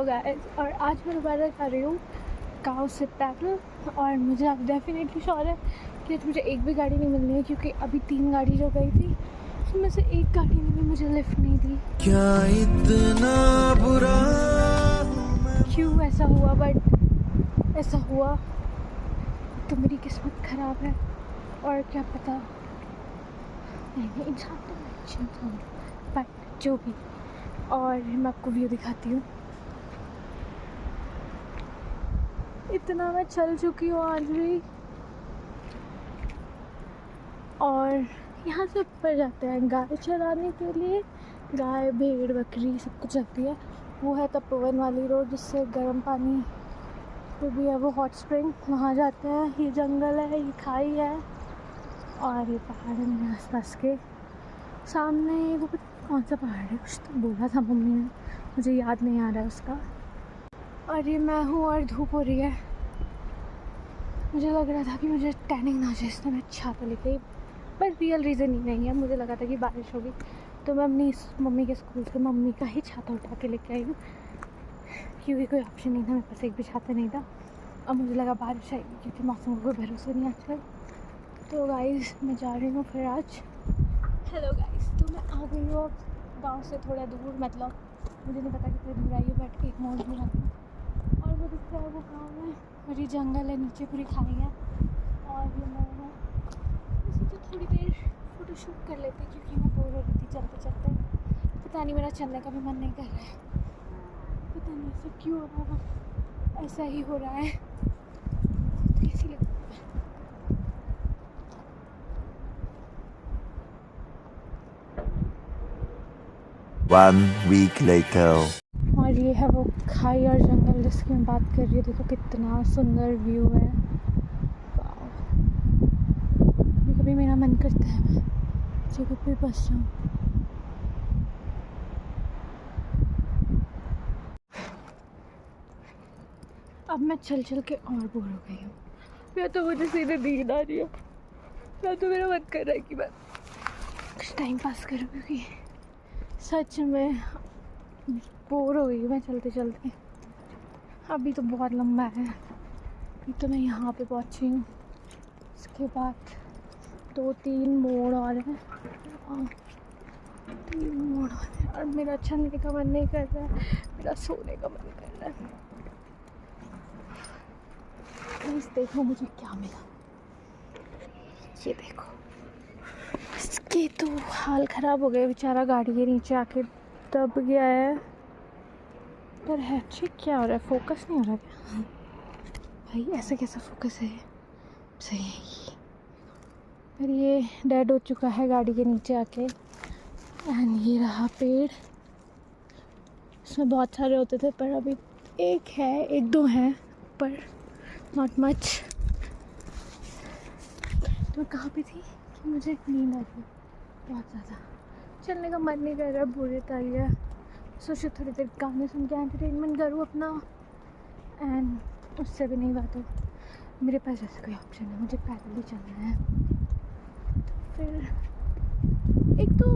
Guys, और आज मैं दोबारा कर रही हूँ काउ से पैदल। और मुझे अब डेफिनेटली श्योर है कि आज मुझे एक भी गाड़ी नहीं मिलनी है, क्योंकि अभी 3 गाड़ी जो गई थी उसमें से एक गाड़ी ने भी मुझे लिफ्ट नहीं दी। क्या इतना बुरा क्यों ऐसा हुआ, बट ऐसा हुआ तो मेरी किस्मत ख़राब है, और क्या पता। नहीं, इंसान तो अच्छा इंसान, बट जो भी। और मैं आपको व्यू दिखाती हूँ। इतना मैं चल चुकी हूँ आज भी। और यहाँ से ऊपर जाते हैं गाय चराने के लिए। गाय, भेड़, बकरी सब कुछ रहती है। वो है तपोवन वाली रोड, जिससे गर्म पानी वो भी है, वो हॉट स्प्रिंग, वहाँ जाते हैं। ये जंगल है, ये खाई है, और ये पहाड़ है मेरे आसपास के। सामने वो कौन सा पहाड़ है, कुछ तो बोला था मम्मी ने, मुझे याद नहीं आ रहा है उसका। और ये मैं हूँ और धूप हो रही है। मुझे लग रहा था कि मुझे टैनिंग ना हो जाए, इसलिए मैं छाता लेके आई, पर रियल रीज़न ही नहीं है। मुझे लगा था कि बारिश होगी, तो मैं अपनी मम्मी के स्कूल से मम्मी का ही छाता उठा के लेके आई हूँ, क्योंकि कोई ऑप्शन नहीं था, मेरे पास एक भी छाता नहीं था। अब मुझे लगा बारिश आएगी, क्योंकि मौसम को कोई भरोसा नहीं आजकल। तो गाइस, मैं जा रही हूँ फिर आज। हेलो गाइस, तो मैं आ गई हूँ अब गाँव से थोड़ा दूर, मतलब मुझे नहीं पता कितनी दूर आई है, बट एक मोड़ में आती हूँ। और वो दिखता है वो गाँव है, और ये जंगल है, नीचे पूरी खाई है, और ये मोड़ है। सोचा थोड़ी देर फ़ोटोशूट कर लेते, क्योंकि मैं बोर हो रही थी चलते चलते। पता नहीं, मेरा चलने का भी मन नहीं कर रहा है, पता नहीं ऐसा क्यों हो रहा है, ऐसा ही हो रहा है। तो कैसी लगती है। 1 week later. और ये है वो खाई और जंगल जिसकी मैं बात कर रही हूँ। देखो कितना सुंदर व्यू है। कभी कभी मेरा मन करता है मैं जगह पे बस जाऊँ। अब मैं चल चल के और बोर हो गई हूँ। या तो मुझे सीधे नींद आ रही है, या तो मेरा मन कर रहा है कि मैं कुछ टाइम पास करूँ, क्योंकि सच में बोर हो गई हूँ मैं चलते चलते। अभी तो बहुत लंबा है, अभी तो मैं यहाँ पे पहुँची हूँ। इसके बाद 2-3 मोड़ और हैं, 3 मोड़ और हैं, और मेरा चलने का मन नहीं कर रहा है, मेरा सोने का मन कर रहा है। प्लीज़ देखो मुझे क्या मिला। ये देखो, इसके तो हाल ख़राब हो गए, बेचारा गाड़ी के नीचे आके दब गया है। पर है ठीक, क्या हो रहा है, फोकस नहीं हो रहा क्या भाई? ऐसे कैसा फोकस है? सही है ये। पर ये डेड हो चुका है गाड़ी के नीचे आके। एंड ये रहा पेड़, इसमें बहुत सारे होते थे, पर अभी एक है, 1-2 हैं, पर नॉट मच। तो कहाँ पे थी कि मुझे नींद आ रही है बहुत ज़्यादा, चलने का मन नहीं कर रहा, बुरी तरह है। सोचो थोड़ी देर गाने सुन के एंटरटेनमेंट करूँ अपना, एंड उससे भी नहीं बात हो। मेरे पास ऐसा कोई ऑप्शन है, मुझे पैदल ही चलना है। तो फिर एक तो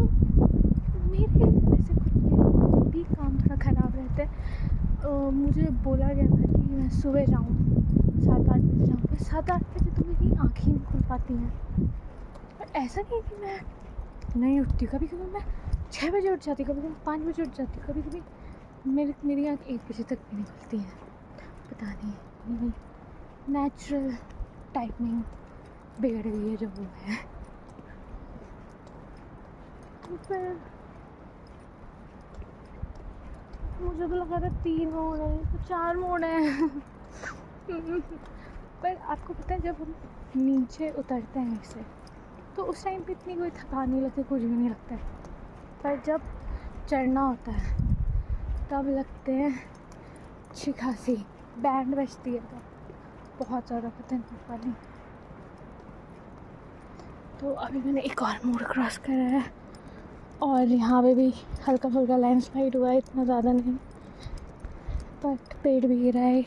मेरे वैसे खुद के भी काम थोड़ा ख़राब रहता है। मुझे बोला गया था कि मैं सुबह जाऊँ, 7-8 बजे जाऊँ, पर 7-8 बजे तो मेरी आँखें नहीं खुल पाती हैं। पर ऐसा नहीं कि मैं नहीं उठती हूँ, कभी कभी मैं 6 बजे उठ जाती, कभी कभी 5 बजे उठ जाती, कभी कभी मेरी आँख 1 बजे तक भी नहीं खुलती है। पता नहीं, मेरी नेचुरल टाइमिंग बिगड़ गई है जो वो है। तो फिर मुझे तो लगा था 3 मोड़ है, तो 4 मोड़ है। पर आपको पता है, जब हम नीचे उतरते हैं इससे, तो उस टाइम पे इतनी कोई थकान नहीं लगती, कुछ भी नहीं लगता है। पर जब चढ़ना होता है तब लगते हैं अच्छी खासी, बैंड बजती है तब बहुत ज़्यादा खतरनाक वाली। तो अभी मैंने एक और मोड़ क्रॉस करा है, और यहाँ पे भी हल्का फुल्का लैंडस्लाइड हुआ है, इतना ज़्यादा नहीं, बट पेड़ भी गिरा है,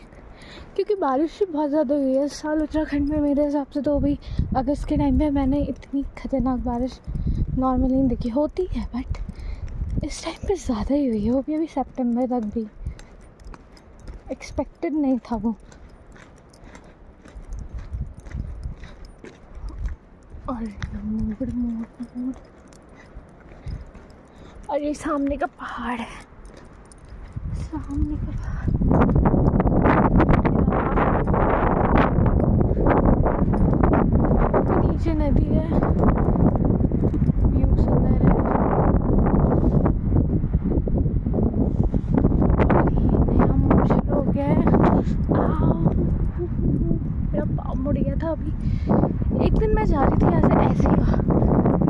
क्योंकि बारिश भी बहुत ज़्यादा हुई है इस साल उत्तराखंड में। मेरे हिसाब से तो अभी अगस्त के टाइम पे मैंने इतनी खतरनाक बारिश नॉर्मली नहीं देखी, होती है बट इस टाइम पे ज़्यादा ही हुई है, वो भी अभी सितंबर तक भी। एक्सपेक्टेड नहीं था वो। और मोड़ और ये सामने का पहाड़ है, सामने का पहाड़। नीचे नदी है, व्यू सुंदर है। नया मोड़ शुरू हो गया है। मेरा पाँव मुड़ गया था अभी। एक दिन मैं जा रही थी ऐसे ही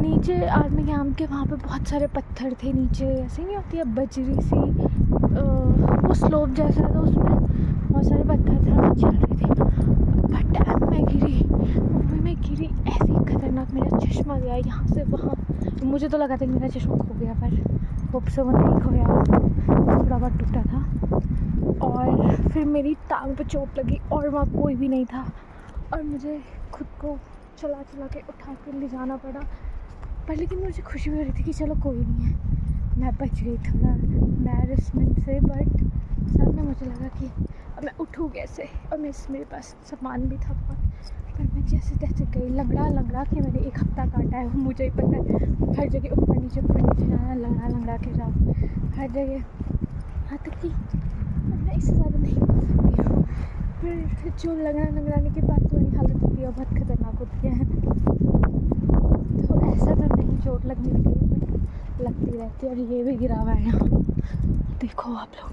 नीचे आर्मी कैंप के, वहाँ पे बहुत सारे पत्थर थे नीचे, ऐसे नहीं होती है बजरी सी, वो स्लोप जैसा था, उसमें बहुत सारे पत्थर थे। मैं चल रही थी, बट मैं गिरी ऐसी खतरनाक, मेरा चश्मा गया यहाँ से वहाँ। मुझे तो लगा था कि मेरा चश्मा खो गया, पर होप से वो नहीं खोया, थोड़ा बहुत टूटा था। और फिर मेरी टांग पे चोट लगी और वहाँ कोई भी नहीं था, और मुझे खुद को चला के उठा के ले जाना पड़ा। पर लेकिन मुझे खुशी भी हो रही थी कि चलो कोई नहीं है, मैं बच गई थोड़ा एम्बैरेसमेंट से। बट साथ में मुझे लगा कि अब मैं उठूँ कैसे, और मेरे पास सामान भी था बहुत। पर मैं जैसे तैसे गई, लंगड़ा के मैंने 1 हफ्ता काटा है, मुझे ही पता है। हर जगह ऊपर नीचे जाना, लंगड़ा के जाओ हर जगह, यहाँ तक कि मैं इससे ज़्यादा नहीं बोल सकती हूँ। फिर जो लंगड़ाने के बाद तुम्हारी हालत होती है बहुत खतरनाक होती है। तो ऐसा तो नहीं चोट लगने लगी है, बट लगती रहती है। और ये भी गिरा हुआ है यहाँ, देखो आप लोग।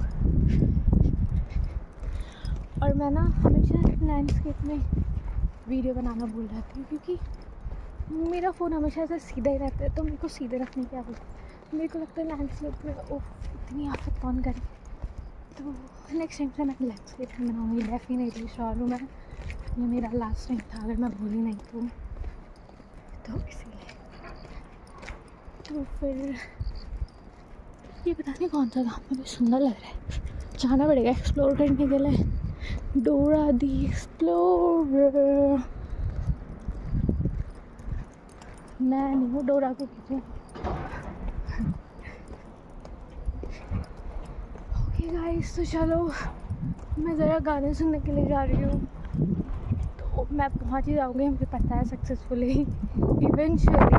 और मैं ना हमेशा लैंडस्केप में वीडियो बनाना भूल जाती हूँ, क्योंकि मेरा फ़ोन हमेशा ऐसा सीधा ही रहता है, तो मेरे को सीधे रखने की आदत है। मेरे को लगता है लैंडस्केप में इतनी आफत कौन करे। तो नेक्स्ट टाइम से मैं लैंडस्केप में बनाऊँगी, डेफिनेटली श्योर हूँ मैं। ये मेरा लास्ट टाइम था, अगर मैं भूली नहीं तो इसीलिए। तो फिर ये पता नहीं कौन सा गाँव मुझे सुंदर लग रहा है, जाना पड़ेगा एक्सप्लोर करने के लिए। डोरा दी एक्सप्लोरर, मैं नहीं हूँ डोरा के पीछे। ओके गाइस, तो चलो मैं ज़रा गाने सुनने के लिए जा रही हूँ। तो मैं पहुँच ही जाऊँगी, मुझे पता है सक्सेसफुली इवेंचुअली।